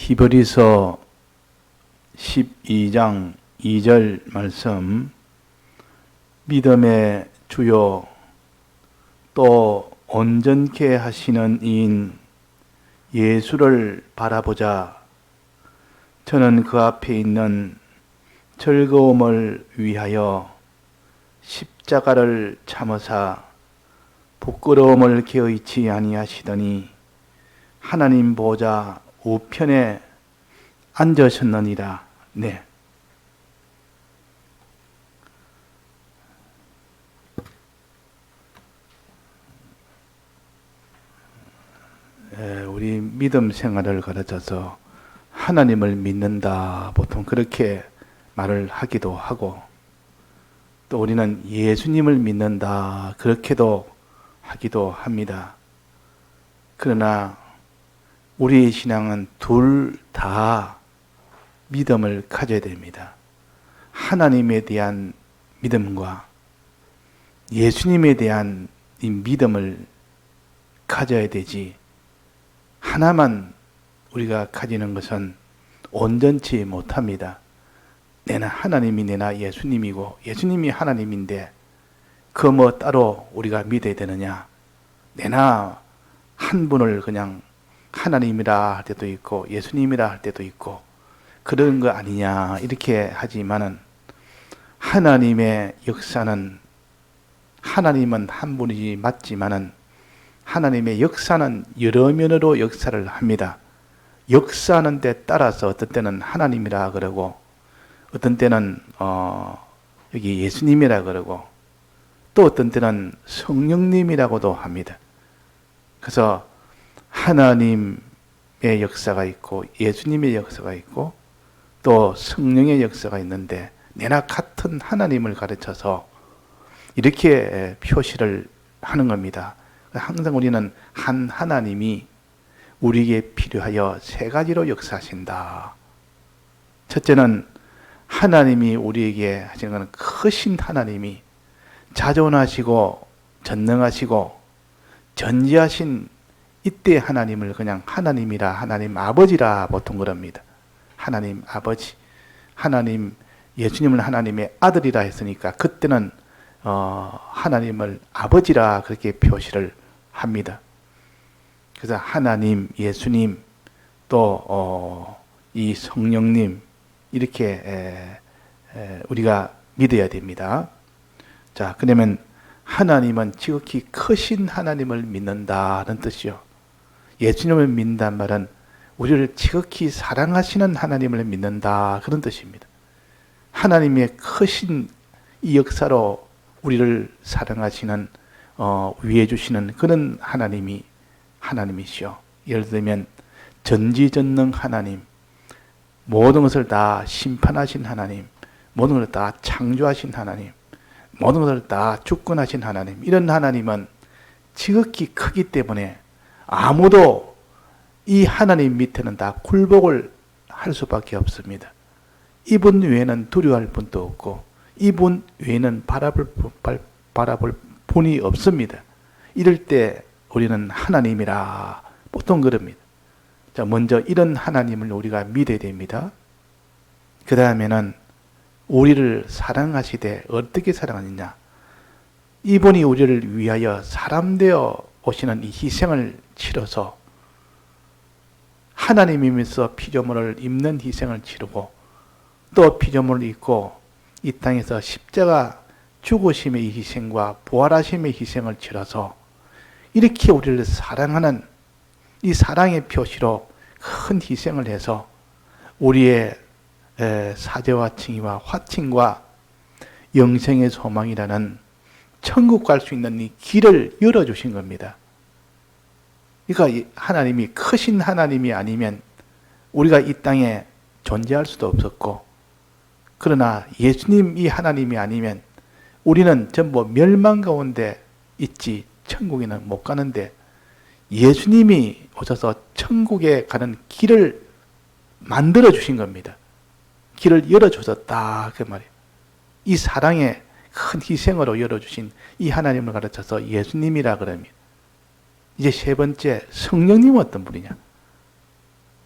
히브리서 12장 2절 말씀, 믿음의 주요 또 온전케 하시는 이인 예수를 바라보자. 저는 그 앞에 있는 즐거움을 위하여 십자가를 참으사 부끄러움을 개의치 아니하시더니 하나님 보좌 우편에 앉으셨느니라. 네. 우리 믿음 생활을 가르쳐서 하나님을 믿는다, 보통 그렇게 말을 하기도 하고, 또 우리는 예수님을 믿는다, 그렇게도 하기도 합니다. 그러나 우리의 신앙은 둘 다 믿음을 가져야 됩니다. 하나님에 대한 믿음과 예수님에 대한 이 믿음을 가져야 되지, 하나만 우리가 가지는 것은 온전치 못합니다. 내나 하나님이 내나 예수님이고 예수님이 하나님인데 그 뭐 따로 우리가 믿어야 되느냐? 내나 한 분을 그냥 하나님이라 할 때도 있고 예수님이라 할 때도 있고 그런 거 아니냐 이렇게 하지만은, 하나님의 역사는, 하나님은 한 분이지 맞지만은 하나님의 역사는 여러 면으로 역사를 합니다. 역사하는 데 따라서 어떤 때는 하나님이라 그러고 어떤 때는 여기 예수님이라 그러고 또 어떤 때는 성령님이라고도 합니다. 그래서 하나님의 역사가 있고 예수님의 역사가 있고 또 성령의 역사가 있는데, 내나 같은 하나님을 가르쳐서 이렇게 표시를 하는 겁니다. 항상 우리는 한 하나님이 우리에게 필요하여 세 가지로 역사하신다. 첫째는 하나님이 우리에게 하시는 것은 크신 하나님이 자존하시고 전능하시고 전지하신 이때 하나님을 그냥 하나님이라, 하나님 아버지라 보통 그럽니다. 하나님 아버지, 하나님, 예수님을 하나님의 아들이라 했으니까 그때는 하나님을 아버지라 그렇게 표시를 합니다. 그래서 하나님, 예수님, 또 이 성령님, 이렇게 우리가 믿어야 됩니다. 자, 그러면 하나님은 지극히 크신 하나님을 믿는다는 뜻이요. 예수님을 믿는다는 말은 우리를 지극히 사랑하시는 하나님을 믿는다, 그런 뜻입니다. 하나님의 크신 이 역사로 우리를 사랑하시는, 위해 주시는 그런 하나님이시오. 예를 들면 전지전능 하나님, 모든 것을 다 심판하신 하나님, 모든 것을 다 창조하신 하나님, 모든 것을 다 주권하신 하나님, 이런 하나님은 지극히 크기 때문에 아무도 이 하나님 밑에는 다 굴복을 할 수밖에 없습니다. 이분 외에는 두려워할 분도 없고 이분 외에는 바라볼 분이 없습니다. 이럴 때 우리는 하나님이라 보통 그럽니다. 자, 먼저 이런 하나님을 우리가 믿어야 됩니다. 그 다음에는 우리를 사랑하시되 어떻게 사랑하느냐? 이분이 우리를 위하여 사람 되어 오시는 이 희생을 치러서, 하나님이면서 피조물을 입는 희생을 치르고 또 피조물을 입고 이 땅에서 십자가 죽으심의 희생과 부활하심의 희생을 치러서 이렇게 우리를 사랑하는 이 사랑의 표시로 큰 희생을 해서 우리의 사죄와 칭의와 화칭과 영생의 소망이라는 천국 갈 수 있는 이 길을 열어주신 겁니다. 그러니까 하나님이 크신 하나님이 아니면 우리가 이 땅에 존재할 수도 없었고, 그러나 예수님 이 하나님이 아니면 우리는 전부 멸망 가운데 있지 천국에는 못 가는데, 예수님이 오셔서 천국에 가는 길을 만들어 주신 겁니다. 길을 열어주셨다, 그 말이에요. 이 사랑의 큰 희생으로 열어주신 이 하나님을 가르쳐서 예수님이라 그럽니다. 이제 세 번째, 성령님은 어떤 분이냐?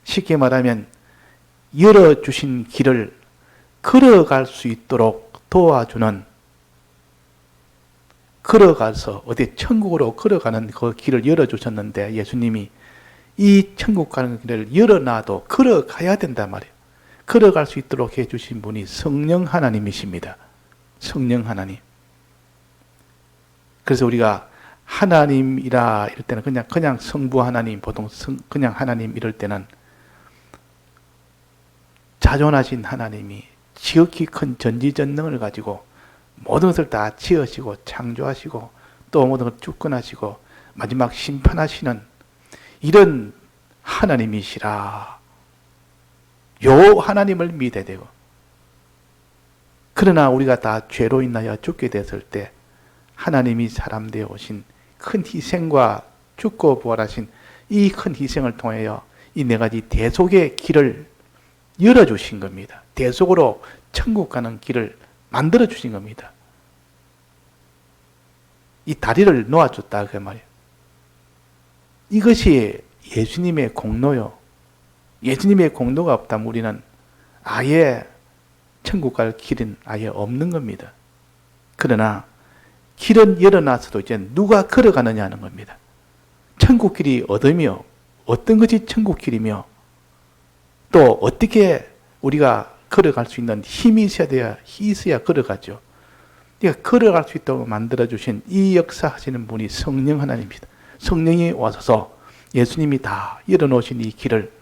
쉽게 말하면 열어주신 길을 걸어갈 수 있도록 도와주는, 걸어가서 어디 천국으로 걸어가는 그 길을 열어주셨는데, 예수님이 이 천국 가는 길을 열어놔도 걸어가야 된단 말이에요. 걸어갈 수 있도록 해주신 분이 성령 하나님이십니다. 성령 하나님. 그래서 우리가 하나님이라 이럴 때는 그냥 성부 하나님, 보통 그냥 하나님 이럴 때는 자존하신 하나님이 지극히 큰 전지전능을 가지고 모든 것을 다 지으시고 창조하시고 또 모든 것을 주권하시고 마지막 심판하시는 이런 하나님이시라. 요 하나님을 믿어야 되고, 그러나 우리가 다 죄로 인하여 죽게 됐을 때 하나님이 사람 되어 오신 큰 희생과 죽고 부활하신 이 큰 희생을 통하여 이 네 가지 대속의 길을 열어주신 겁니다. 대속으로 천국 가는 길을 만들어주신 겁니다. 이 다리를 놓아줬다 그 말이에요. 이것이 예수님의 공로요. 예수님의 공로가 없다면 우리는 아예 천국 갈 길은 아예 없는 겁니다. 그러나 길은 열어놨어도 이제 누가 걸어가느냐 하는 겁니다. 천국 길이 어디며 어떤 것이 천국 길이며 또 어떻게 우리가 걸어갈 수 있는 힘이 있어야 걸어가죠. 그러니까 걸어갈 수 있도록 만들어주신 이 역사하시는 분이 성령 하나님입니다. 성령이 와서 예수님이 다 열어놓으신 이 길을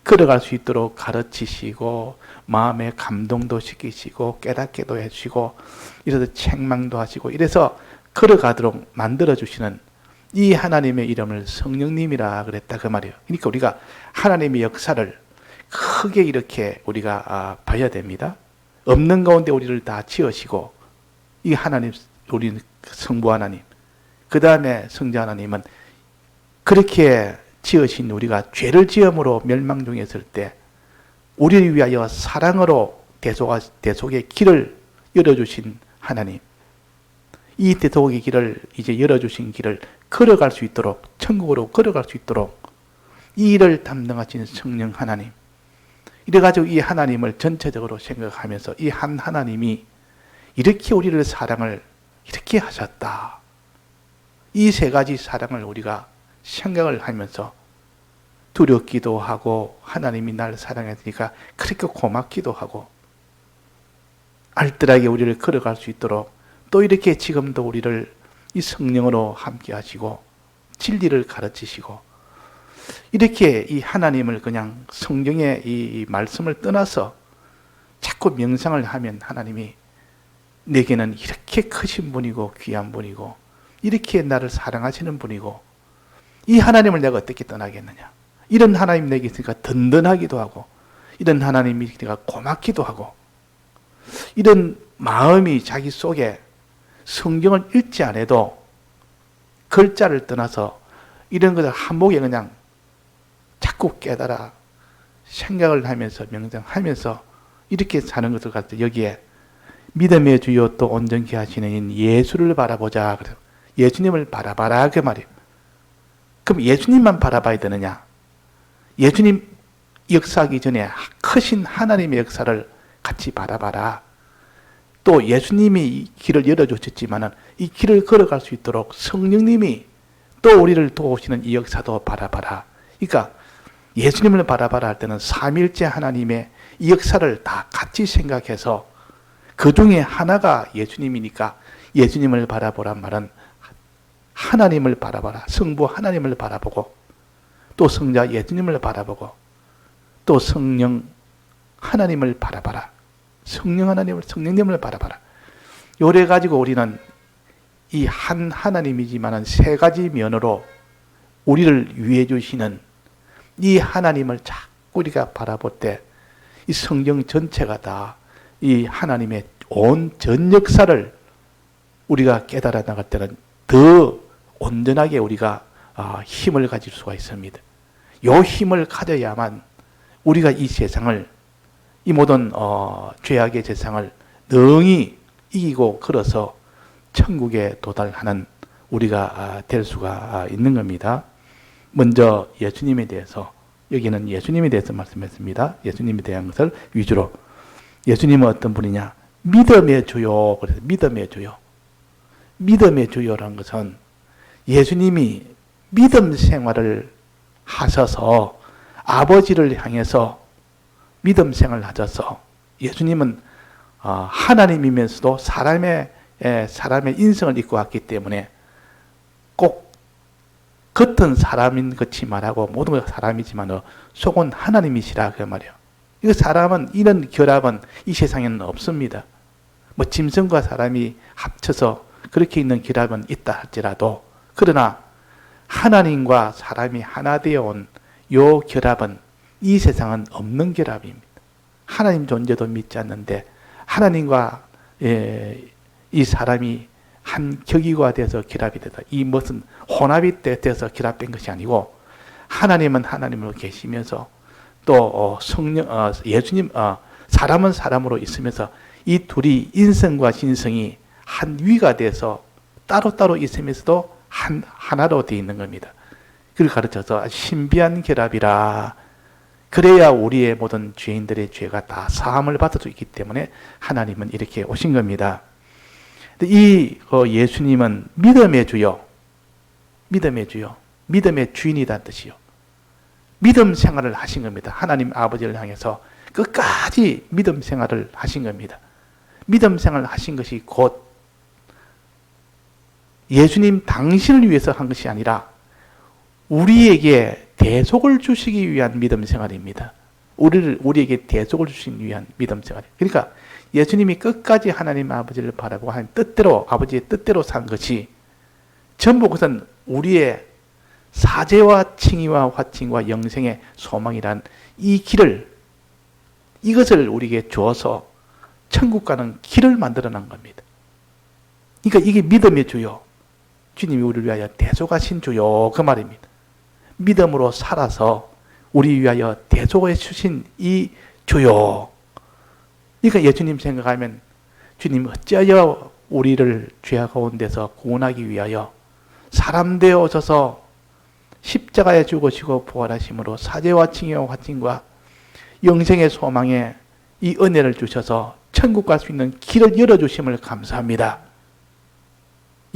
걸어갈 수 있도록 가르치시고 마음에 감동도 시키시고 깨닫게도 해주시고 이래서 책망도 하시고 이래서 걸어가도록 만들어주시는 이 하나님의 이름을 성령님이라 그랬다 그 말이에요. 그러니까 우리가 하나님의 역사를 크게 이렇게 우리가 봐야 됩니다. 없는 가운데 우리를 다 지으시고 이 하나님, 우리 성부 하나님, 그 다음에 성자 하나님은 그렇게 지으신 우리가 죄를 지음으로 멸망 중에 있을 때 우리를 위하여 사랑으로 대속의 길을 열어주신 하나님, 이 대속의 길을 이제 열어주신 길을 걸어갈 수 있도록, 천국으로 걸어갈 수 있도록 이 일을 담당하신 성령 하나님, 이래가지고 이 하나님을 전체적으로 생각하면서 이 한 하나님이 이렇게 우리를 사랑을 이렇게 하셨다. 이 세 가지 사랑을 우리가 생각을 하면서 두렵기도 하고 하나님이 나를 사랑했으니까 그렇게 고맙기도 하고 알뜰하게 우리를 걸어갈 수 있도록 또 이렇게 지금도 우리를 이 성령으로 함께 하시고 진리를 가르치시고 이렇게 이 하나님을 그냥 성경의 이 말씀을 떠나서 자꾸 명상을 하면 하나님이 내게는 이렇게 크신 분이고 귀한 분이고 이렇게 나를 사랑하시는 분이고 이 하나님을 내가 어떻게 떠나겠느냐. 이런 하나님 내게 있으니까 든든하기도 하고 이런 하나님이 내가 고맙기도 하고 이런 마음이 자기 속에 성경을 읽지 않아도 글자를 떠나서 이런 것을 한목에 그냥 자꾸 깨달아 생각을 하면서 명상하면서 이렇게 사는 것을 갖다 여기에 믿음의 주요 또 온전케 하시는 예수를 바라보자. 그래서 예수님을 바라봐라 그 말이에요. 그럼 예수님만 바라봐야 되느냐? 예수님 역사하기 전에 크신 하나님의 역사를 같이 바라봐라. 또 예수님이 이 길을 열어주셨지만은 이 길을 걸어갈 수 있도록 성령님이 또 우리를 도우시는 이 역사도 바라봐라. 그러니까 예수님을 바라봐라 할 때는 삼일째 하나님의 이 역사를 다 같이 생각해서 그 중에 하나가 예수님이니까 예수님을 바라보란 말은 하나님을 바라봐라. 성부 하나님을 바라보고 또 성자 예수님을 바라보고 또 성령 하나님을 바라봐라. 성령 하나님을, 성령님을 바라봐라. 요래 가지고 우리는 이 한 하나님이지만은 세 가지 면으로 우리를 위해 주시는 이 하나님을 자꾸 우리가 바라볼 때 이 성경 전체가 다 이 하나님의 온 전 역사를 우리가 깨달아 나갈 때는 더 온전하게 우리가 힘을 가질 수가 있습니다. 요 힘을 가져야만 우리가 이 세상을, 이 모든 죄악의 세상을 능히 이기고 걸어서 천국에 도달하는 우리가 될 수가 있는 겁니다. 먼저 예수님에 대해서 여기는 예수님에 대해서 말씀했습니다. 예수님에 대한 것을 위주로. 예수님은 어떤 분이냐? 믿음의 주요. 그래서 믿음의 주요. 믿음의 주요라는 것은 예수님이 믿음 생활을 하셔서 아버지를 향해서 믿음 생활을 하셔서 예수님은 하나님이면서도 사람의 인성을 입고 왔기 때문에 꼭 겉은 사람인 것이 말하고 모든 것 사람이지만 속은 하나님이시라 그 말이에요. 이거 사람은 이런 결합은 이 세상에는 없습니다. 뭐 짐승과 사람이 합쳐서 그렇게 있는 결합은 있다 할지라도 그러나 하나님과 사람이 하나 되어 온 요 결합은 이 세상은 없는 결합입니다. 하나님 존재도 믿지 않는데 하나님과 이 사람이 한 격이가 돼서 결합이 되다. 이 무슨 혼합이 돼서 결합된 것이 아니고 하나님은 하나님으로 계시면서 또 성령 예수님 사람은 사람으로 있으면서 이 둘이 인성과 신성이 한 위가 돼서 따로따로 있으면서도 하나로 되어 있는 겁니다. 그걸 가르쳐서 신비한 결합이라. 그래야 우리의 모든 죄인들의 죄가 다 사함을 받을 수 있기 때문에 하나님은 이렇게 오신 겁니다. 이 예수님은 믿음의 주요, 믿음의 주요, 믿음의 주인이라는 뜻이요. 믿음 생활을 하신 겁니다. 하나님 아버지를 향해서 끝까지 믿음 생활을 하신 겁니다. 믿음 생활을 하신 것이 곧 예수님 당신을 위해서 한 것이 아니라 우리에게 대속을 주시기 위한 믿음 생활입니다. 우리에게 대속을 주시기 위한 믿음 생활. 그러니까 예수님이 끝까지 하나님 아버지를 바라보고 하나님 뜻대로, 아버지의 뜻대로 산 것이 전부 그것은 우리의 사죄와 칭의와 화칭과 영생의 소망이란 이 길을, 이것을 우리에게 주어서 천국 가는 길을 만들어 난 겁니다. 그러니까 이게 믿음의 주요. 주님이 우리를 위하여 대속하신 주요. 그 말입니다. 믿음으로 살아서 우리 위하여 대속해 주신 이 주요. 그러니까 예수님 생각하면 주님 어찌하여 우리를 죄 가운데서 구원하기 위하여 사람 되어 오셔서 십자가에 죽으시고 부활하심으로 사죄와 칭의와 화칭과 영생의 소망에 이 은혜를 주셔서 천국 갈 수 있는 길을 열어주심을 감사합니다.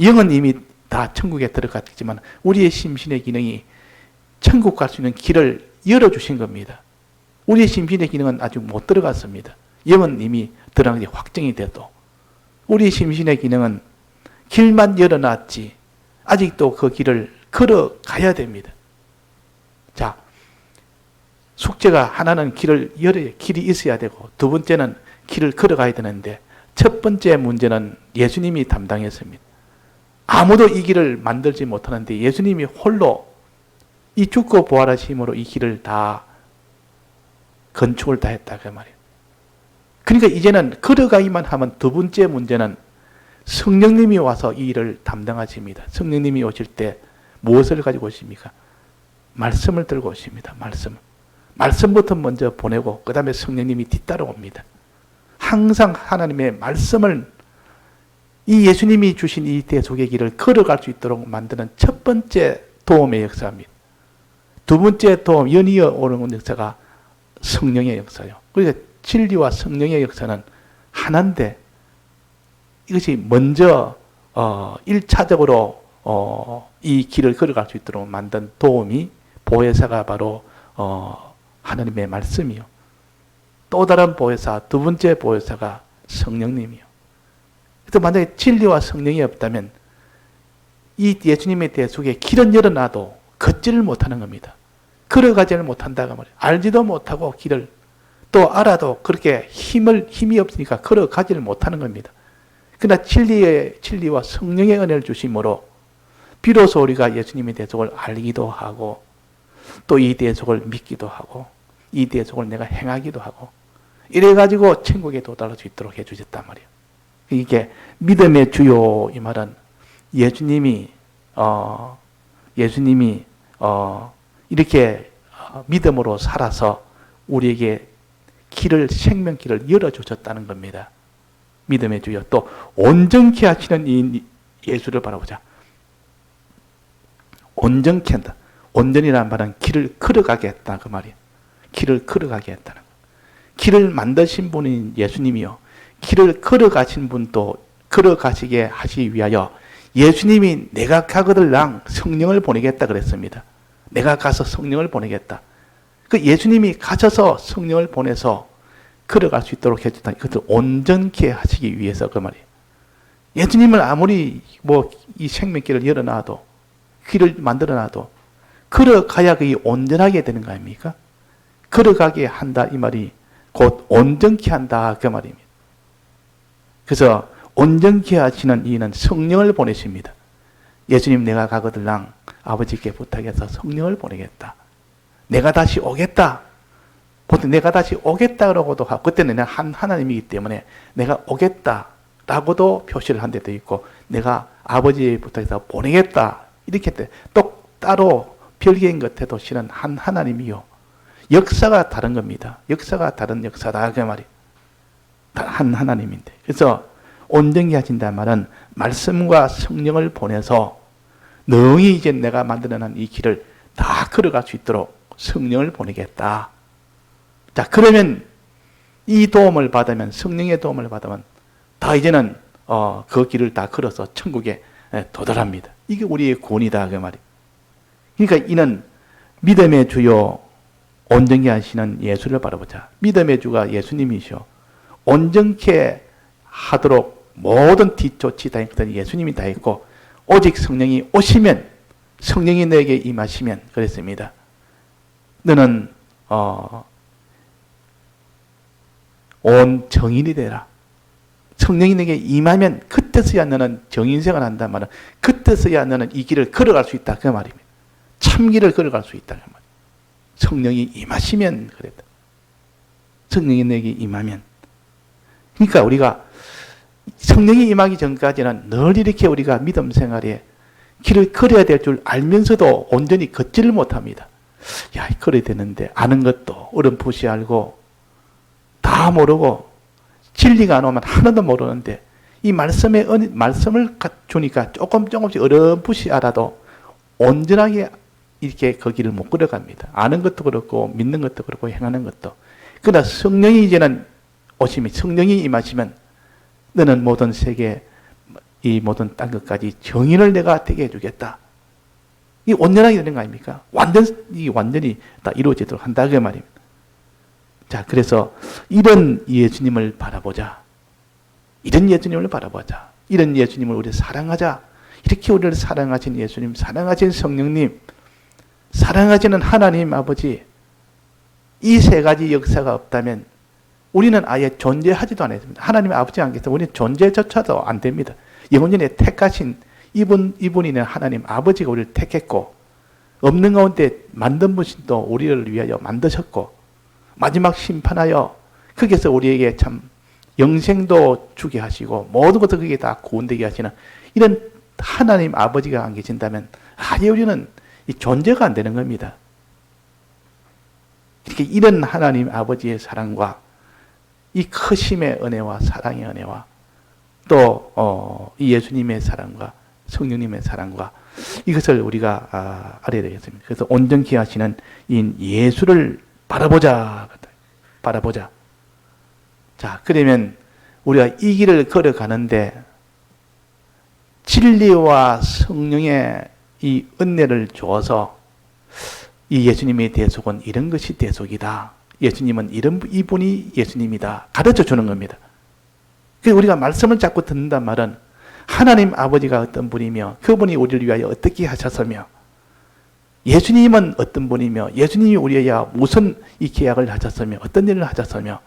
영은 이미 다 천국에 들어갔지만 우리의 심신의 기능이 천국 갈 수 있는 길을 열어주신 겁니다. 우리의 심신의 기능은 아직 못 들어갔습니다. 영은 이미 들어간 게 확정이 돼도 우리 심신의 기능은 길만 열어놨지 아직도 그 길을 걸어가야 됩니다. 자, 숙제가 하나는 길이 있어야 되고 두 번째는 길을 걸어가야 되는데 첫 번째 문제는 예수님이 담당했습니다. 아무도 이 길을 만들지 못하는데 예수님이 홀로 이 죽고 부활하심으로 이 길을 다 건축을 다 했다 그 말이에요. 그러니까 이제는 걸어가기만 하면 두 번째 문제는 성령님이 와서 이 일을 담당하십니다. 성령님이 오실 때 무엇을 가지고 오십니까? 말씀을 들고 오십니다. 말씀부터 먼저 보내고 그 다음에 성령님이 뒤따라옵니다. 항상 하나님의 말씀을 이 예수님이 주신 이 대속의 길을 걸어갈 수 있도록 만드는 첫 번째 도움의 역사입니다. 두 번째 도움, 연이어 오는 역사가 성령의 역사예요. 그러니까 진리와 성령의 역사는 하나인데 이것이 먼저 1차적으로 이 길을 걸어갈 수 있도록 만든 도움이 보혜사가 바로 하나님의 말씀이요. 또 다른 보혜사, 두 번째 보혜사가 성령님이요. 그래서 만약에 진리와 성령이 없다면 이 예수님의 대속에 길은 열어놔도 걷지를 못하는 겁니다. 걸어가지를 못한다고 말이에요. 알지도 못하고 길을 또 알아도 그렇게 힘이 없으니까 걸어가지를 못하는 겁니다. 그러나 진리와 성령의 은혜를 주심으로 비로소 우리가 예수님의 대속을 알기도 하고 또 이 대속을 믿기도 하고 이 대속을 내가 행하기도 하고 이래가지고 천국에 도달할 수 있도록 해주셨단 말이에요. 이게 믿음의 주요 이 말은 예수님이 이렇게 믿음으로 살아서 우리에게 생명길을 열어주셨다는 겁니다. 믿음의 주요. 또 온전케 하시는 이 예수를 바라보자. 온전케 한다. 온전이라는 말은 길을 걸어가게 했다 그 말이에요. 길을 걸어가게 했다는 거. 길을 만드신 분인 예수님이요. 길을 걸어가신 분도 걸어가시게 하시기 위하여 예수님이 내가 가거들랑 성령을 보내겠다 그랬습니다. 내가 가서 성령을 보내겠다. 그 예수님이 가셔서 성령을 보내서 걸어갈 수 있도록 해줬다. 이것을 온전케 하시기 위해서 그 말이에요. 예수님을 아무리 이 생명길을 열어놔도 길을 만들어놔도 걸어가야 그게 온전하게 되는 거 아닙니까? 걸어가게 한다 이 말이 곧 온전케 한다 그 말입니다. 그래서 온전케 하시는 이는 성령을 보내십니다. 예수님 내가 가거들랑 아버지께 부탁해서 성령을 보내겠다. 내가 다시 오겠다. 보통 내가 다시 오겠다라고도 하고 그때는 내가 하나님이기 때문에 내가 오겠다라고도 표시를 한 데도 있고 내가 아버지에 부탁해서 보내겠다 이렇게 또 따로 별개인 것에도 실은 한 하나님이요. 역사가 다른 겁니다. 역사가 다른 역사다 그 말이 한 하나님인데 그래서 온전히 하신다는 말은 말씀과 성령을 보내서 능히 이제 내가 만들어낸 이 길을 다 걸어갈 수 있도록 성령을 보내겠다. 자, 그러면 이 도움을 받으면 성령의 도움을 받으면 다 이제는 그 길을 다 걸어서 천국에 도달합니다. 이게 우리의 구원이다 그 말이. 그러니까 이는 믿음의 주요 온전케 하시는 예수를 바라보자. 믿음의 주가 예수님이시오. 온전케 하도록 모든 뒷조치 다 했던 예수님이 다 했고 오직 성령이 오시면 성령이 너에게 임하시면 그랬습니다. 너는 온 정인이 되라. 성령이 내게 임하면 그때서야 너는 정인생활 한단 말은 그때서야 너는 이 길을 걸어갈 수 있다 그 말입니다. 참길을 걸어갈 수 있다 그 말입니다. 성령이 임하시면 그랬다. 성령이 내게 임하면. 그러니까 우리가 성령이 임하기 전까지는 늘 이렇게 우리가 믿음 생활에 길을 걸어야 될 줄 알면서도 온전히 걷지를 못합니다. 야, 걸어야 되는데 아는 것도 어렴풋이 알고 다 모르고 진리가 안 오면 하나도 모르는데 이 말씀을 주니까 조금씩 어렴풋이 알아도 온전하게 이렇게 그 길을 못 걸어갑니다. 아는 것도 그렇고 믿는 것도 그렇고 행하는 것도. 그러나 성령이 이제는 오시면 성령이 임하시면 너는 모든 세계 이 모든 땅 것까지 정의를 내가 되게 해주겠다. 이 온전하게 되는 거 아닙니까? 완전히 다 이루어지도록 한다 그 말입니다. 자, 그래서 이런 예수님을 바라보자. 이런 예수님을 바라보자. 이런 예수님을 우리 사랑하자. 이렇게 우리를 사랑하신 예수님, 사랑하신 성령님, 사랑하시는 하나님 아버지, 이 세 가지 역사가 없다면 우리는 아예 존재하지도 않습니다. 하나님 아버지 안 계셔서 우리는 존재조차도 안 됩니다. 영원전에 택하신 이분이는 하나님 아버지가 우리를 택했고 없는 가운데 만든 분도 우리를 위하여 만드셨고 마지막 심판하여 거기서 우리에게 참 영생도 주게 하시고 모든 것을 거기에 다 구원되게 하시는 이런 하나님 아버지가 안 계신다면 아예 우리는 이 존재가 안 되는 겁니다. 이렇게 이런 하나님 아버지의 사랑과 이 크심의 은혜와 사랑의 은혜와 또 이 예수님의 사랑과 성령님의 사랑과 이것을 우리가 알아야 되겠습니다. 그래서 온전케 하시는 이 예수를 바라보자. 자, 그러면 우리가 이 길을 걸어가는데 진리와 성령의 이 은혜를 주어서 이 예수님의 대속은 이런 것이 대속이다. 예수님은 이분이 예수님이다. 가르쳐 주는 겁니다. 그래서 우리가 말씀을 자꾸 듣는단 말은 하나님 아버지가 어떤 분이며 그분이 우리를 위하여 어떻게 하셨으며 예수님은 어떤 분이며 예수님이 우리에게 무슨 이 계약을 하셨으며 어떤 일을 하셨으며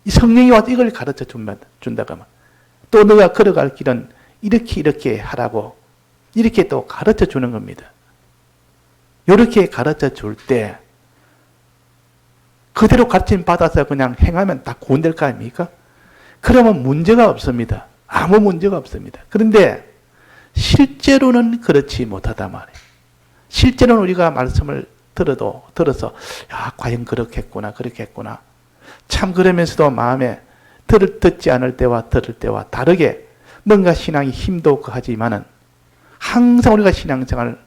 이 성령이 와서 이걸 가르쳐 준다고 하면 또 너가 걸어갈 길은 이렇게 하라고 이렇게 또 가르쳐 주는 겁니다. 이렇게 가르쳐 줄 때 그대로 가르침 받아서 그냥 행하면 다 구원될 거 아닙니까? 그러면 문제가 없습니다. 아무 문제가 없습니다. 그런데 실제로는 그렇지 못하단 말이에요. 실제로는 우리가 말씀을 들어서 야, 과연 그렇겠구나. 참 그러면서도 마음에 듣지 않을 때와 들을 때와 다르게 뭔가 신앙이 힘도 없고 하지만은 항상 우리가 신앙생활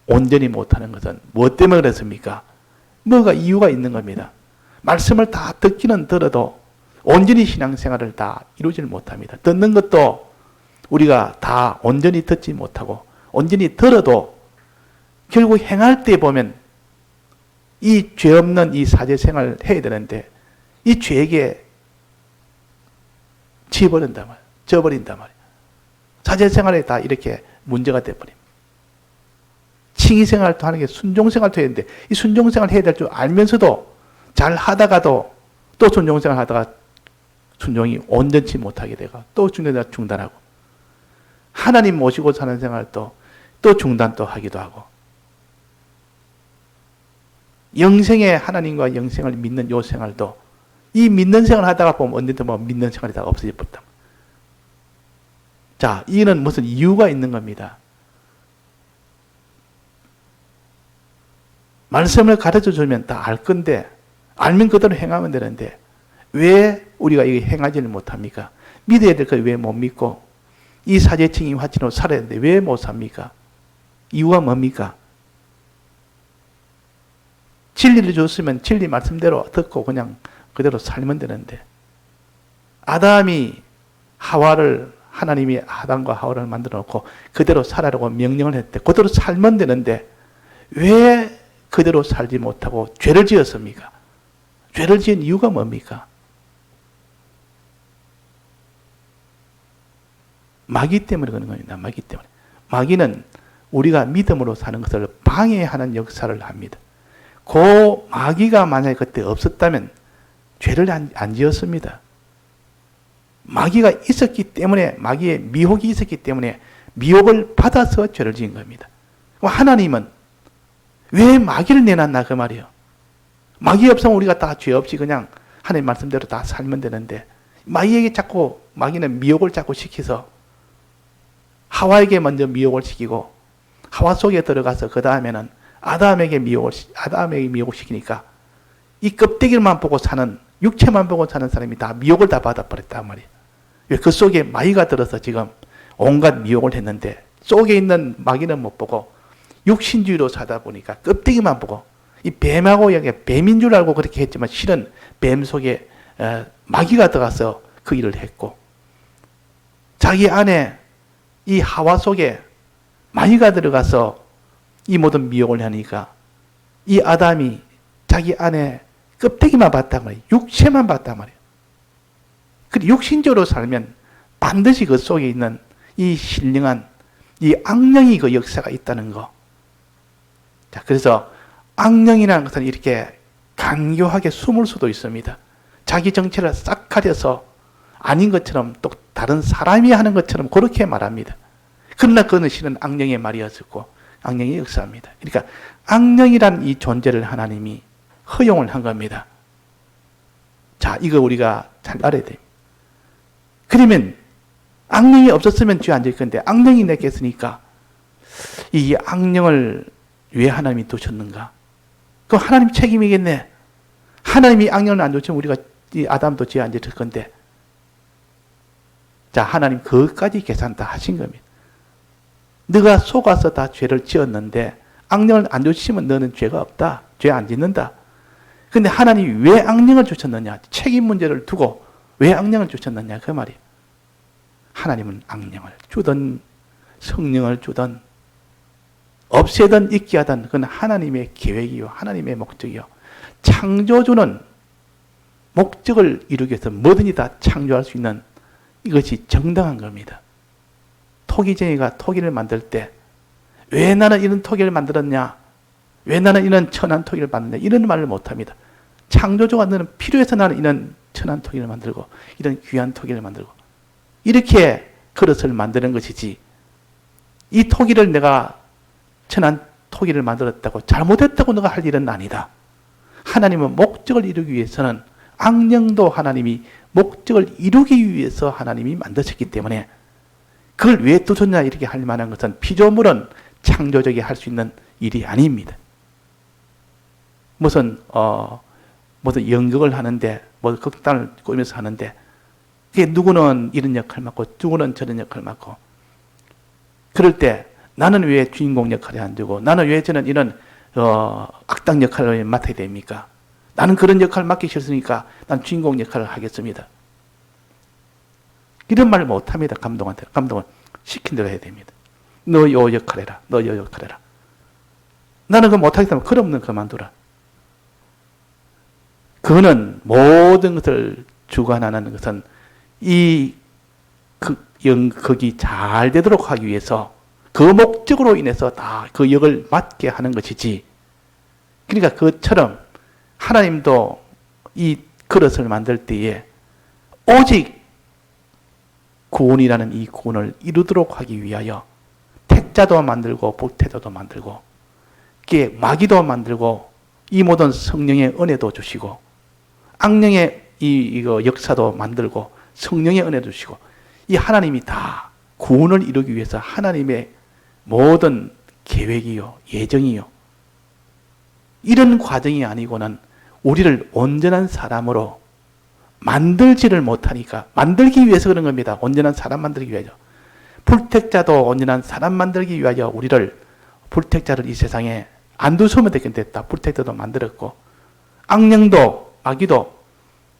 온전히 못하는 것은 무엇 때문에 그랬습니까? 뭐가 이유가 있는 겁니다. 말씀을 다 듣기는 들어도 온전히 신앙생활을 다 이루지를 못합니다. 듣는 것도 우리가 다 온전히 듣지 못하고 온전히 들어도 결국 행할 때 보면 이 죄 없는 이 사제생활을 해야 되는데 이 죄에게 져버린단 말이에요. 사제생활에 다 이렇게 문제가 돼버립니다. 칭의생활도 하는 게 순종생활도 해야 되는데 이 순종생활 해야 될 줄 알면서도 잘 하다가도 또 순종생활 하다가 순종이 온전치 못하게 되고 또 중단하고 하나님 모시고 사는 생활도 또 중단 또 하기도 하고 영생에 하나님과 영생을 믿는 요 생활도 이 믿는 생활 하다가 보면 언제든 뭐 믿는 생활이 다 없어져 버렸다. 자, 이는 무슨 이유가 있는 겁니다. 말씀을 가르쳐 주면 다 알 건데 알면 그대로 행하면 되는데 왜 우리가 이거 행하지를 못합니까? 믿어야 될 걸 왜 못 믿고 이 사제층이 화친으로 살아야 되는데 왜 못 삽니까? 이유가 뭡니까? 진리를 줬으면 진리 말씀대로 듣고 그냥 그대로 살면 되는데 아담이 하와를 하나님이 아담과 하와를 만들어 놓고 그대로 살아라고 명령을 했대. 그대로 살면 되는데 왜 그대로 살지 못하고 죄를 지었습니까? 죄를 지은 이유가 뭡니까? 마귀 때문에 그런 겁니다. 마귀 때문에. 마귀는 우리가 믿음으로 사는 것을 방해하는 역사를 합니다. 그 마귀가 만약에 그때 없었다면 죄를 안 지었습니다. 마귀가 있었기 때문에 마귀의 미혹이 있었기 때문에 미혹을 받아서 죄를 지은 겁니다. 하나님은 왜 마귀를 내놨나 그 말이에요. 마귀 없으면 우리가 다 죄 없이 그냥 하나님 말씀대로 다 살면 되는데 마귀는 미혹을 자꾸 시켜서 하와에게 먼저 미혹을 시키고 하와 속에 들어가서 그 다음에는 아담에게 미혹을 시키니까 이 껍데기만 보고 사는 육체만 보고 사는 사람이 다 미혹을 다 받아버렸단 말이에요. 그 속에 마귀가 들어서 지금 온갖 미혹을 했는데 속에 있는 마귀는 못 보고 육신주의로 사다 보니까 껍데기만 보고 이 뱀하고 뱀인 줄 알고 그렇게 했지만 실은 뱀 속에 마귀가 들어가서 그 일을 했고 자기 안에 이 하와 속에 마귀가 들어가서 이 모든 미혹을 하니까 이 아담이 자기 안에 껍데기만 봤단 말이에요. 육체만 봤단 말이에요. 그리고 육신적으로 살면 반드시 그 속에 있는 이 신령한 이 악령이 그 역사가 있다는 거. 자, 그래서 악령이라는 것은 이렇게 강요하게 숨을 수도 있습니다. 자기 정체를 싹 가려서 아닌 것처럼 또 다른 사람이 하는 것처럼 그렇게 말합니다. 그러나 그는 실은 악령의 말이었었고 악령의 역사입니다. 그러니까 악령이란 이 존재를 하나님이 허용을 한 겁니다. 자, 이거 우리가 잘 알아야 돼요. 그러면 악령이 없었으면 죄 안 질 건데 악령이 내겠으니까 이 악령을 왜 하나님이 두셨는가? 그럼 하나님 책임이겠네. 하나님이 악령을 안 두시면 우리가 이 아담도 죄 안 질 건데 자, 하나님 그것까지 계산 다 하신 겁니다. 너가 속아서 다 죄를 지었는데 악령을 안 주시면 너는 죄가 없다. 죄 안 짓는다. 근데 하나님이 왜 악령을 주셨느냐? 책임 문제를 두고 왜 악령을 주셨느냐? 그 말이에요. 하나님은 악령을 주든 성령을 주든 없애든 있게 하든 그건 하나님의 계획이요. 하나님의 목적이요. 창조주는 목적을 이루기 위해서 뭐든지 다 창조할 수 있는 이것이 정당한 겁니다. 토기쟁이가 토기를 만들 때 왜 나는 이런 토기를 만들었냐? 왜 나는 이런 천한 토기를 만드냐? 이런 말을 못합니다. 창조주가 너는 필요해서 나는 이런 천한 토기를 만들고 이런 귀한 토기를 만들고 이렇게 그릇을 만드는 것이지 이 토기를 내가 천한 토기를 만들었다고 잘못했다고 너가 할 일은 아니다. 하나님은 목적을 이루기 위해서는 악령도 하나님이 목적을 이루기 위해서 하나님이 만드셨기 때문에 그걸 왜 두셨냐 이렇게 할 만한 것은 피조물은 창조적이 할 수 있는 일이 아닙니다. 무슨 연극을 하는데 뭐 극단을 꾸면서 하는데 그게 누구는 이런 역할 맡고 누구는 저런 역할 맡고 그럴 때 나는 왜 주인공 역할을 안 주고 나는 왜 저는 이런 악당 역할을 맡아야 됩니까? 나는 그런 역할을 맡기 싫으니까 난 주인공 역할을 하겠습니다. 이런 말을 못합니다. 감독한테. 감독은 시킨 대로 해야 됩니다. 너 요 역할 해라. 너 요 역할 해라. 나는 그거 못하겠다면 그럼 그만두라. 그거는 모든 것을 주관하는 것은 극이 잘 되도록 하기 위해서 그 목적으로 인해서 다 그 역을 맡게 하는 것이지. 그러니까 그처럼 하나님도 이 그릇을 만들 때에 오직 구원이라는 이 구원을 이루도록 하기 위하여 택자도 만들고 복태자도 만들고 마귀도 만들고 이 모든 성령의 은혜도 주시고 악령의 이거 역사도 만들고 성령의 은혜도 주시고 이 하나님이 다 구원을 이루기 위해서 하나님의 모든 계획이요 예정이요 이런 과정이 아니고는 우리를 온전한 사람으로 만들지를 못하니까 만들기 위해서 그런 겁니다. 온전한 사람 만들기 위하여. 불택자도 온전한 사람 만들기 위하여 우리를 불택자를 이 세상에 안 두서면 되겠다. 불택자도 만들었고 악령도 마귀도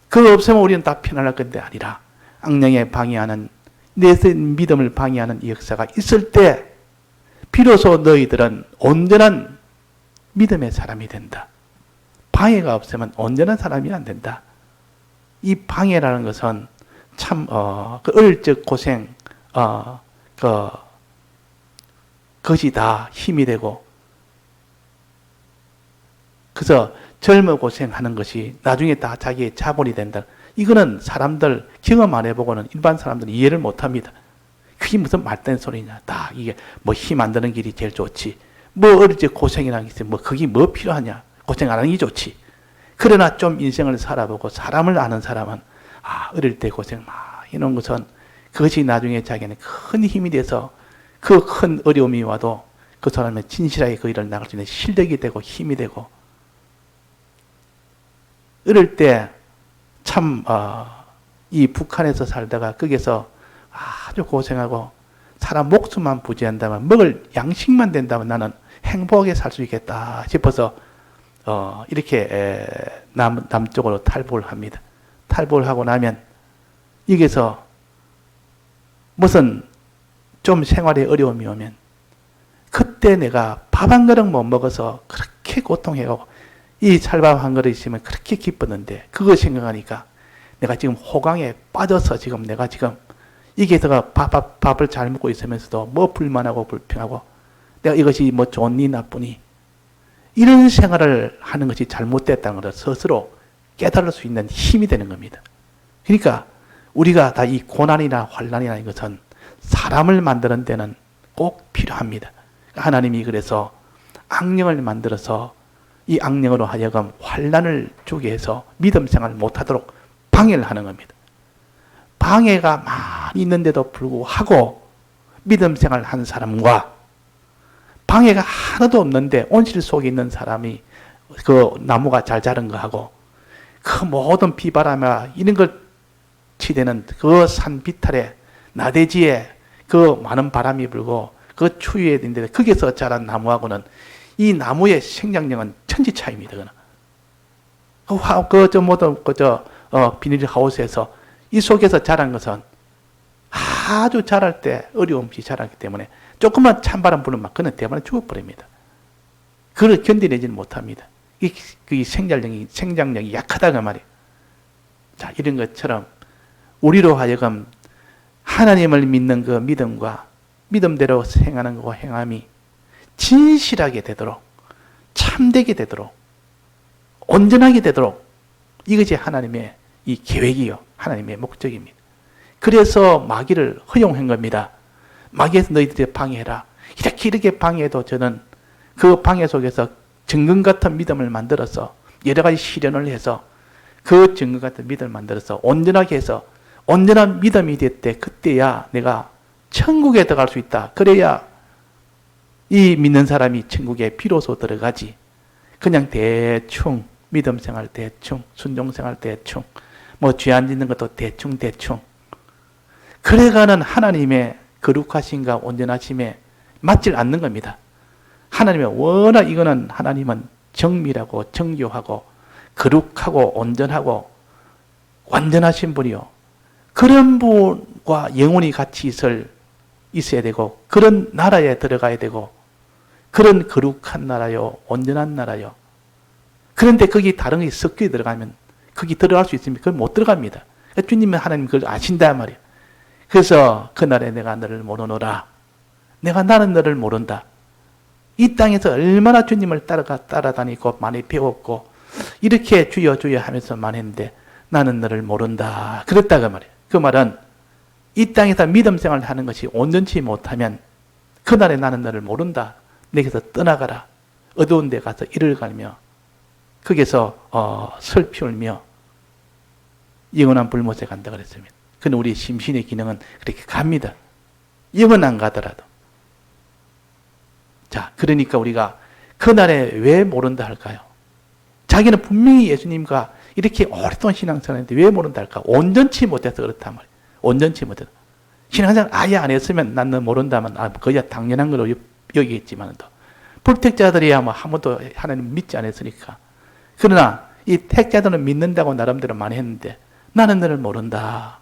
그거 없으면 우리는 다 편안할 건데 아니라 악령에 방해하는 내 믿음을 방해하는 이 역사가 있을 때 비로소 너희들은 온전한 믿음의 사람이 된다. 방해가 없으면 온전한 사람이 안 된다. 이 방해라는 것은 참 어릴 적 고생 그것이 다 힘이 되고 그래서 젊어 고생하는 것이 나중에 다 자기의 자본이 된다. 이거는 사람들 경험 안 해보고는 일반 사람들은 이해를 못합니다. 그게 무슨 말된 소리냐. 다 이게 뭐 힘 안 드는 길이 제일 좋지. 뭐 어릴 적 고생이라는 게 있어요. 뭐 그게 뭐 필요하냐. 고생 안 하는 게 좋지. 그러나 좀 인생을 살아보고 사람을 아는 사람은 어릴 때 고생 많이 해놓은 것은 그것이 나중에 자기는 큰 힘이 돼서 그 큰 어려움이 와도 그 사람의 진실하게 그 일을 나갈 수 있는 실력이 되고 힘이 되고 어릴 때 참 이 북한에서 살다가 거기서 아주 고생하고 사람 목숨만 부지한다면 먹을 양식만 된다면 나는 행복하게 살 수 있겠다 싶어서 이렇게 남쪽으로 탈북을 합니다. 탈북을 하고 나면 여기서 무슨 좀 생활에 어려움이 오면 그때 내가 밥 한 그릇 못 먹어서 그렇게 고통해가고 이 찰밥 한 그릇 있으면 그렇게 기뻤는데 그거 생각하니까 내가 지금 호강에 빠져서 지금 내가 지금 이게다가 밥을 잘 먹고 있으면서도 뭐 불만하고 불평하고 내가 이것이 뭐 좋니 나쁘니 이런 생활을 하는 것이 잘못됐다는 것을 스스로 깨달을 수 있는 힘이 되는 겁니다. 그러니까 우리가 다 이 고난이나 환난이나 이것은 사람을 만드는 데는 꼭 필요합니다. 하나님이 그래서 악령을 만들어서 이 악령으로 하여금 환난을 주게 해서 믿음 생활 못하도록 방해를 하는 겁니다. 방해가 많이 있는데도 불구하고 믿음 생활 한 사람과 방해가 하나도 없는데 온실 속에 있는 사람이 그 나무가 잘 자란 거하고 그 모든 비바람이나 이런 걸 치대는 그 산 비탈에 나대지에 그 많은 바람이 불고 그 추위에 있는데 거기서 자란 나무하고는 이 나무의 생장력은 천지 차이입니다. 비닐하우스에서 이 속에서 자란 것은 아주 자랄 때 어려움 없이 자라기 때문에 조금만 찬바람 불면 그는 대만에 죽어버립니다. 그걸 견디내지는 못합니다. 이 생장력이 약하다가 말이에요. 자, 이런 것처럼 우리로 하여금 하나님을 믿는 그 믿음과 믿음대로 행하는 그 행함이 진실하게 되도록 참되게 되도록 온전하게 되도록 이것이 하나님의 이 계획이요. 하나님의 목적입니다. 그래서 마귀를 허용한 겁니다. 마귀에서 너희들이 방해해라. 이렇게 방해해도 저는 그 방해 속에서 정금 같은 믿음을 만들어서 여러 가지 시련을 해서 그 정금 같은 믿음을 만들어서 온전하게 해서 온전한 믿음이 됐대. 그때야 내가 천국에 들어갈 수 있다. 그래야 이 믿는 사람이 천국에 비로소 들어가지. 그냥 대충 믿음 생활 대충 순종 생활 대충 뭐 죄 안 짓는 것도 대충 그래가는 하나님의 거룩하심과 온전하심에 맞질 않는 겁니다. 하나님의 워낙 이거는 하나님은 정밀하고 정교하고 거룩하고 온전하고 완전하신 분이요. 그런 분과 영원히 같이 있어야 되고 그런 나라에 들어가야 되고 그런 거룩한 나라요. 온전한 나라요. 그런데 거기 다른 게 섞여 들어가면 거기 들어갈 수 있습니까? 그건 못 들어갑니다. 주님은 하나님 그걸 아신다 말이에요. 그래서 그날에 내가 너를 모르노라. 나는 너를 모른다. 이 땅에서 얼마나 주님을 따라다니고 많이 배웠고 이렇게 주여 주여 하면서만 했는데 나는 너를 모른다. 그랬다 그 말이에요. 그 말은 이 땅에서 믿음 생활을 하는 것이 온전치 못하면 그날에 나는 너를 모른다. 내게서 떠나가라. 어두운 데 가서 이를 갈며 거기서 슬피 울며 영원한 불못에 간다 그랬습니다. 그는 우리 심신의 기능은 그렇게 갑니다. 영원 안 가더라도. 자, 그러니까 우리가 그날에 왜 모른다 할까요? 자기는 분명히 예수님과 이렇게 오랫동안 신앙생활 했는데 왜 모른다 할까? 온전치 못해서 그렇단 말이에요. 온전치 못해서. 신앙생활 아예 안 했으면 나는 모른다면 그야 당연한 걸로 여기겠지만 또 불택자들이야 뭐 한 번도 하나님 믿지 않았으니까. 그러나 이 택자들은 믿는다고 나름대로 많이 했는데 나는 너를 모른다.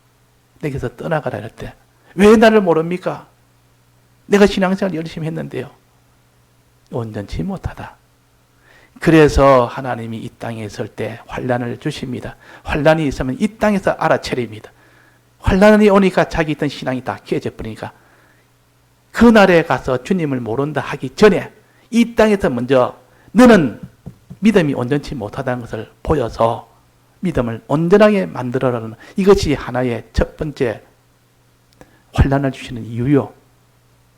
내게서 떠나가라 할 때 왜 나를 모릅니까? 내가 신앙생활 열심히 했는데요. 온전치 못하다. 그래서 하나님이 이 땅에 있을 때 환난을 주십니다. 환난이 있으면 이 땅에서 알아차립니다. 환난이 오니까 자기 있던 신앙이 다 깨져 버리니까 그날에 가서 주님을 모른다 하기 전에 이 땅에서 먼저 너는 믿음이 온전치 못하다는 것을 보여서 믿음을 온전하게 만들어라는 이것이 하나의 첫 번째 환난을 주시는 이유요.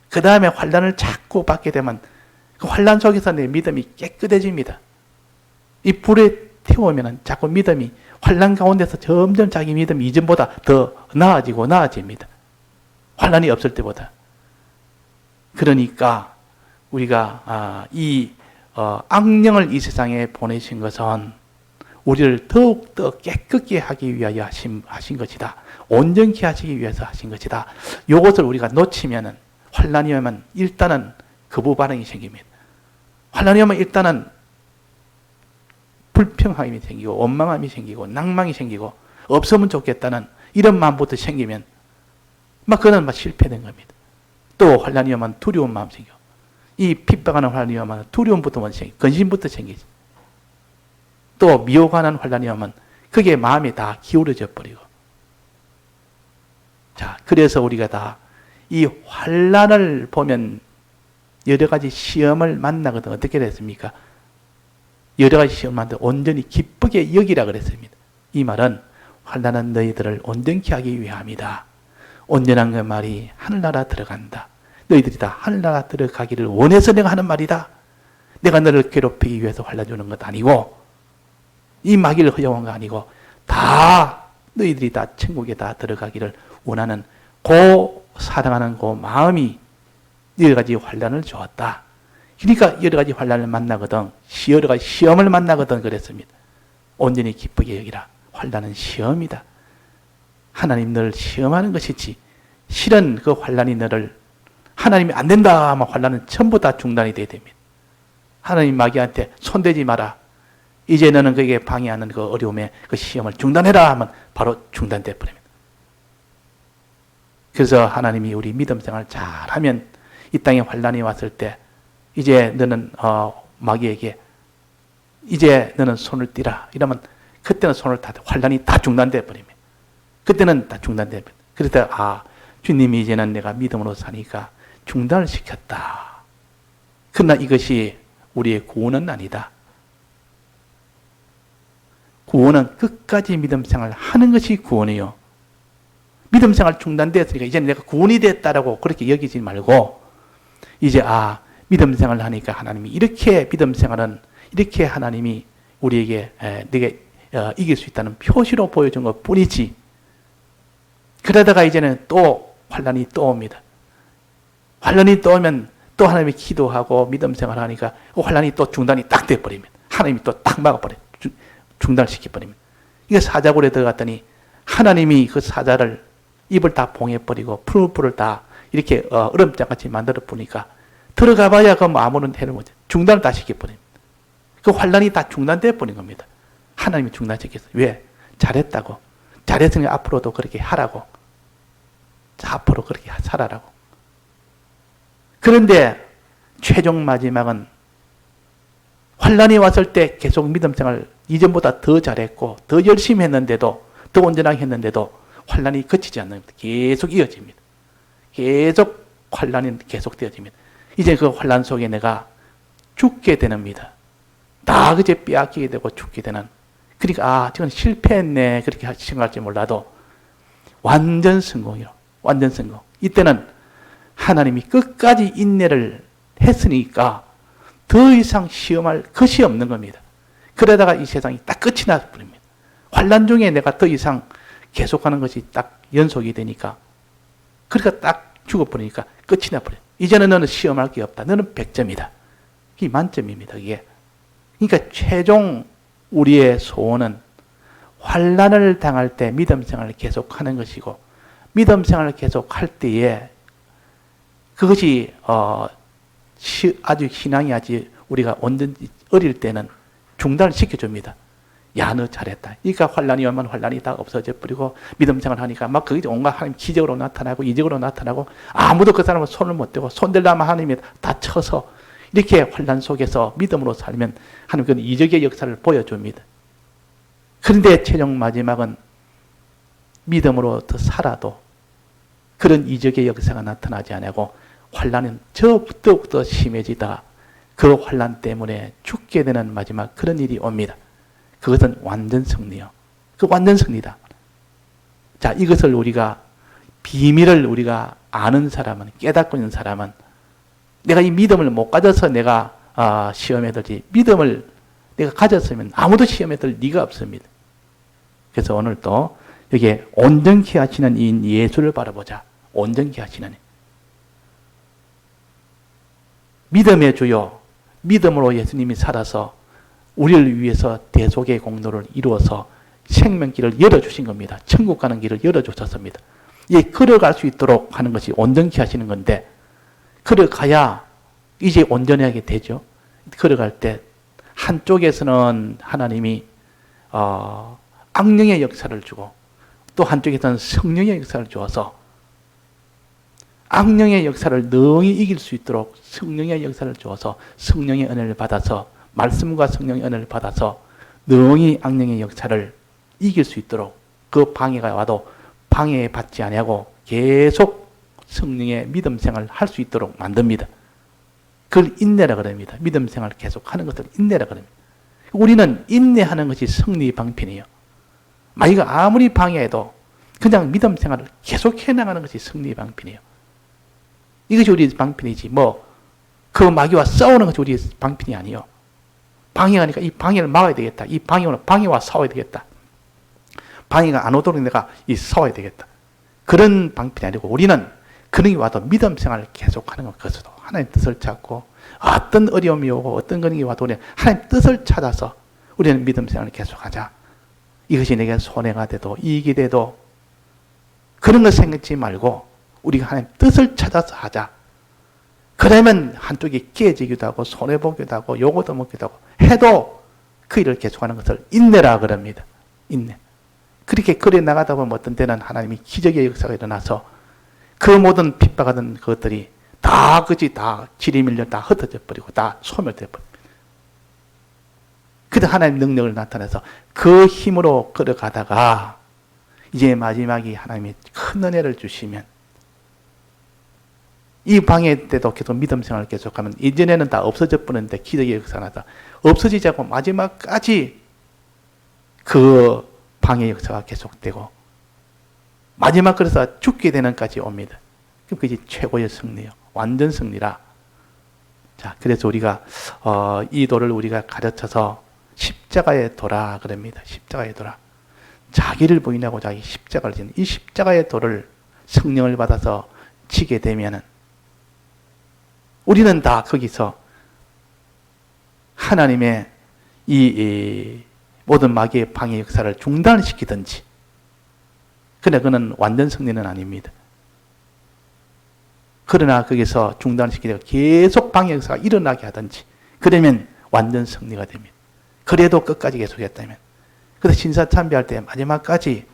그 다음에 환난을 자꾸 받게 되면 그 환난 속에서 내 믿음이 깨끗해집니다. 이 불에 태우면 자꾸 믿음이 환난 가운데서 점점 자기 믿음이 이전보다 더 나아집니다. 환난이 없을 때보다. 그러니까 우리가 악령을 이 세상에 보내신 것은 우리를 더욱더 깨끗게 하기 위하여 하신 것이다. 온전케 하시기 위해서 하신 것이다. 이것을 우리가 놓치면은 환난이 오면 일단은 거부 반응이 생깁니다. 환난이 오면 일단은 불평함이 생기고 원망함이 생기고 낭망이 생기고 없으면 좋겠다는 이런 마음부터 생기면 그는 실패된 겁니다. 또 환난이 오면 두려운 마음 생겨. 이 핍박하는 환난이 오면 두려움부터 먼저 생기고 근심부터 생기지. 또 미혹하는 환난이 오면 그게 마음이 다 기울어져 버리고. 자, 그래서 우리가 다 이 환난을 보면 여러 가지 시험을 만나거든. 어떻게 됐습니까? 여러 가지 시험을 만나 온전히 기쁘게 여기라 그랬습니다. 이 말은 환난은 너희들을 온전케 하기 위함이다. 온전한 그 말이 하늘나라 들어간다. 너희들이 다 하늘나라 들어가기를 원해서 내가 하는 말이다. 내가 너를 괴롭히기 위해서 환난 주는 것 아니고 이 마귀를 허용한 거 아니고 다 너희들이 다 천국에 다 들어가기를 원하는 사랑하는 마음이 여러 가지 환난을 주었다. 그러니까 여러 가지 환난을 만나거든 여러 가지 시험을 만나거든 그랬습니다. 온전히 기쁘게 여기라. 환난은 시험이다. 하나님 너를 시험하는 것이지 실은 그 환난이 너를 하나님이 안 된다 하면 환난은 전부 다 중단이 돼야 됩니다. 하나님 마귀한테 손대지 마라. 이제 너는 그에게 방해하는 그 어려움에 그 시험을 중단해라 하면 바로 중단돼 버립니다. 그래서 하나님이 우리 믿음 생활 잘하면 이 땅에 환난이 왔을 때 이제 너는 마귀에게 이제 너는 손을 떼라 이러면 그때는 손을 다 환난이 다 중단돼 버립니다. 그때는 다 중단돼 버립니다. 그럴 때 주님이 이제는 내가 믿음으로 사니까 중단을 시켰다. 그러나 이것이 우리의 구원은 아니다. 구원은 끝까지 믿음 생활을 하는 것이 구원이요. 믿음 생활 중단되었으니까 이제 내가 구원이 됐다라고 그렇게 여기지 말고 이제 믿음 생활을 하니까 하나님이 이렇게 믿음 생활은 이렇게 하나님이 우리에게 내게 이길 수 있다는 표시로 보여준 것 뿐이지. 그러다가 이제는 또 환난이 또 옵니다. 환난이 또 오면 또 하나님이 기도하고 믿음 생활을 하니까 그 환난이 또 중단이 딱 돼버립니다. 하나님이 또 딱 막아버려요. 중단시켜버립니다. 이게 사자굴에 들어갔더니 하나님이 그 사자를 입을 다 봉해버리고 풀을 다 이렇게 얼음장같이 만들어 보니까 들어가 봐야 그 아무런 해를 못 중단을 다 시켜버립니다. 그 환란이 다 중단돼 버린 겁니다. 하나님이 중단시켰어요. 왜? 잘했다고. 잘했으니 앞으로도 그렇게 하라고. 자, 앞으로 그렇게 살아라고. 그런데 최종 마지막은 환란이 왔을 때 계속 믿음 생활 이전보다 더 잘했고 더 열심히 했는데도 더 온전하게 했는데도 환란이 그치지 않습니다. 계속 이어집니다. 계속 환란이 계속되어집니다. 이제 그 환란 속에 내가 죽게 됩니다. 다 그제 빼앗기게 되고 죽게 되는. 그러니까 아, 저건 실패했네 그렇게 생각할지 몰라도 완전 성공이요. 완전 성공. 이때는 하나님이 끝까지 인내를 했으니까 더 이상 시험할 것이 없는 겁니다. 그러다가 이 세상이 딱 끝이 나버립니다. 환란 중에 내가 더 이상 계속하는 것이 딱 연속이 되니까 그러니까 딱 죽어버리니까 끝이 나버려요. 이제는 너는 시험할 게 없다. 너는 100점이다. 이게 만점입니다. 이게. 그러니까 최종 우리의 소원은 환란을 당할 때 믿음 생활을 계속하는 것이고 믿음 생활을 계속할 때에 그것이 아주 신앙이 아주 우리가 온전히 어릴 때는 중단을 시켜줍니다. 야, 너 잘했다. 그러니까 환란이 오면 환란이 다 없어져 버리고 믿음 생활을 하니까 막 그게 온갖 하나님 기적으로 나타나고 이적으로 나타나고 아무도 그 사람은 손을 못 대고 손들라면 하나님이 다 쳐서 이렇게 환란 속에서 믿음으로 살면 하나님 그 이적의 역사를 보여줍니다. 그런데 최종 마지막은 믿음으로 더 살아도 그런 이적의 역사가 나타나지 않고 환란은 더욱더 심해지다가 그 환란 때문에 죽게 되는 마지막 그런 일이 옵니다. 그것은 완전 승리요. 그 완전 승리다. 자, 이것을 우리가 비밀을 우리가 아는 사람은 깨닫고 있는 사람은 내가 이 믿음을 못 가져서 내가 시험에 들지 믿음을 내가 가졌으면 아무도 시험에 들 리가 없습니다. 그래서 오늘 또 여기에 온전케 하시는 이 예수를 바라보자. 온전케 하시는 믿음의 주요 믿음으로 예수님이 살아서 우리를 위해서 대속의 공로를 이루어서 생명길을 열어주신 겁니다. 천국 가는 길을 열어주셨습니다. 이 걸어갈 수 있도록 하는 것이 온전케 하시는 건데 걸어가야 이제 온전하게 되죠. 걸어갈 때 한쪽에서는 하나님이 악령의 역사를 주고 또 한쪽에서는 성령의 역사를 주어서 악령의 역사를 능히 이길 수 있도록 성령의 역사를 주어서 성령의 은혜를 받아서 말씀과 성령의 은혜를 받아서 능히 악령의 역사를 이길 수 있도록 그 방해가 와도 방해받지 아니하고 계속 성령의 믿음 생활을 할 수 있도록 만듭니다. 그걸 인내라 그럽니다. 믿음 생활을 계속하는 것을 인내라 그럽니다. 우리는 인내하는 것이 승리 방편이에요. 마귀가 아무리 방해해도 그냥 믿음 생활을 계속해 나가는 것이 승리 방편이에요. 이것이 우리 방편이지 그 마귀와 싸우는 것이 우리 방편이 아니에요. 방해하니까 이 방해를 막아야 되겠다. 이 방해와 싸워야 되겠다. 방해가 안 오도록 내가 싸워야 되겠다. 그런 방편이 아니고 우리는 그런 게 와도 믿음 생활을 계속하는 것 그것도 하나님 뜻을 찾고 어떤 어려움이 오고 어떤 그런 게 와도 우리는 하나님 뜻을 찾아서 우리는 믿음 생활을 계속하자. 이것이 내게 손해가 돼도 이익이 돼도 그런 거 생각지 말고 우리가 하나님 뜻을 찾아서 하자. 그러면 한쪽이 깨지기도 하고 손해보기도 하고 요거도 먹기도 하고 해도 그 일을 계속하는 것을 인내라 그럽니다. 인내. 그렇게 그래 나가다 보면 어떤 때는 하나님이 기적의 역사가 일어나서 그 모든 핍박하던 것들이 다 그지 다 지리 밀려 다 흩어져 버리고 다 소멸돼 버립니다. 그때 하나님 능력을 나타내서 그 힘으로 걸어가다가 이제 마지막에 하나님이 큰 은혜를 주시면 이 방해 때도 계속 믿음 생활을 계속하면 이전에는 다 없어져 버렸는데 기적의 역사가 나다 없어지지 않고 마지막까지 그 방해 역사가 계속되고 마지막 그래서 죽게 되는까지 옵니다. 그게 최고의 승리요. 완전 승리라. 자, 그래서 우리가 이 도를 우리가 가르쳐서 십자가의 도라 그럽니다. 십자가의 도라. 자기를 부인하고 자기 십자가를 지는 이 십자가의 도를 성령을 받아서 지게 되면은 우리는 다 거기서 하나님의 이 모든 마귀의 방해 역사를 중단시키든지 그러나 그는 완전 승리는 아닙니다. 그러나 거기서 중단시키다가 계속 방해 역사가 일어나게 하든지 그러면 완전 승리가 됩니다. 그래도 끝까지 계속했다면. 그래서 신사참배할 때 마지막까지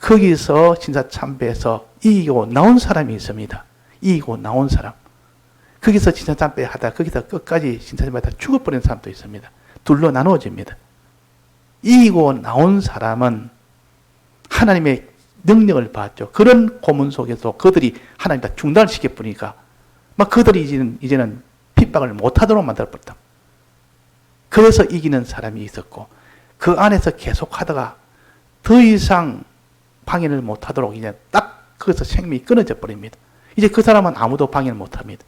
거기서 신사참배에서 이기고 나온 사람이 있습니다. 이기고 나온 사람. 거기서 신사참배 하다 거기서 끝까지 신사참배 하다 죽어버린 사람도 있습니다. 둘로 나누어집니다. 이기고 나온 사람은 하나님의 능력을 받죠. 그런 고문 속에서 그들이 하나님 다 중단을 시켜버리니까 막 그들이 이제는 핍박을 못하도록 만들어버렸다. 그래서 이기는 사람이 있었고 그 안에서 계속 하다가 더 이상 방해를 못하도록 이제 딱 거기서 생명이 끊어져 버립니다. 이제 그 사람은 아무도 방해를 못합니다.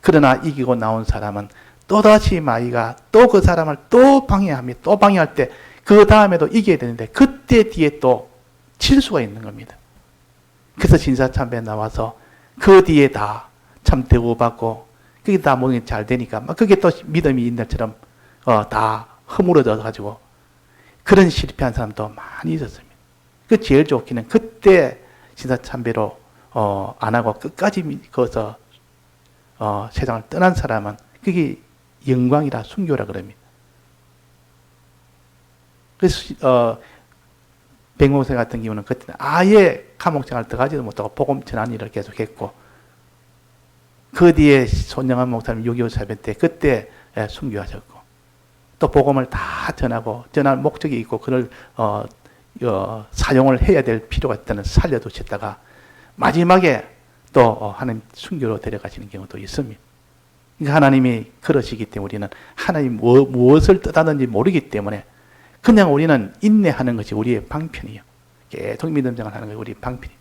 그러나 이기고 나온 사람은 또다시 마귀가 또 그 사람을 또 방해합니다. 또 방해할 때 그 다음에도 이겨야 되는데 그때 뒤에 또 칠 수가 있는 겁니다. 그래서 진사참배에 나와서 그 뒤에 다 참 대우받고 그게 다 모든 게 잘 되니까 막 그게 또 믿음이 있는 것처럼 다 허물어져 가지고 그런 실패한 사람도 많이 있었습니다. 그 제일 좋기는 그때 진사참배로 안 하고 끝까지 거기서 세상을 떠난 사람은 그게 영광이라 순교라 그럽니다. 그래서 백목생 같은 경우는 그때는 아예 감옥생활 들어가지도 못하고 복음 전하는 일을 계속했고 그 뒤에 손영한 목사님 6.25 사변 때 그때 순교하셨고 또 복음을 다 전하고 전할 목적이 있고 그걸 사용을 해야 될 필요가 있다는 살려두셨다가 마지막에 또 하나님 순교로 데려가시는 경우도 있습니다. 그러니까 하나님이 그러시기 때문에 우리는 하나님 무엇을 뜻하는지 모르기 때문에 그냥 우리는 인내하는 것이 우리의 방편이에요. 계속 믿음생활 하는 것이 우리의 방편이에요.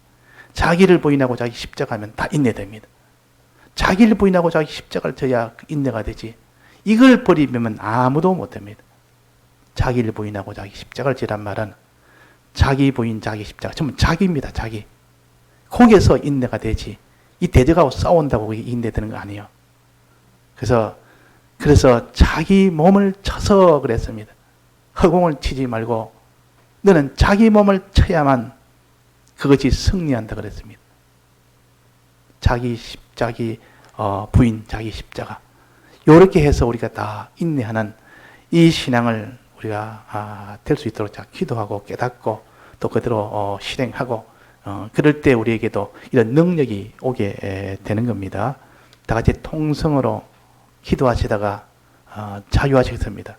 자기를 부인하고 자기 십자가하면 다 인내됩니다. 자기를 부인하고 자기 십자가를 져야 인내가 되지. 이걸 버리면 아무도 못됩니다. 자기를 부인하고 자기 십자가를 지란 말은 자기 부인, 자기 십자가 전부 자기입니다. 자기. 거기에서 인내가 되지. 이 대적하고 싸운다고 인내되는 거 아니에요. 그래서 자기 몸을 쳐서 그랬습니다. 허공을 치지 말고 너는 자기 몸을 쳐야만 그것이 승리한다 그랬습니다. 자기 부인, 자기 십자가. 이렇게 해서 우리가 다 인내하는 이 신앙을 우리가 될 수 있도록 기도하고 깨닫고 또 그대로 실행하고 그럴 때 우리에게도 이런 능력이 오게 되는 겁니다. 다 같이 통성으로 기도하시다가 자유하시겠습니다.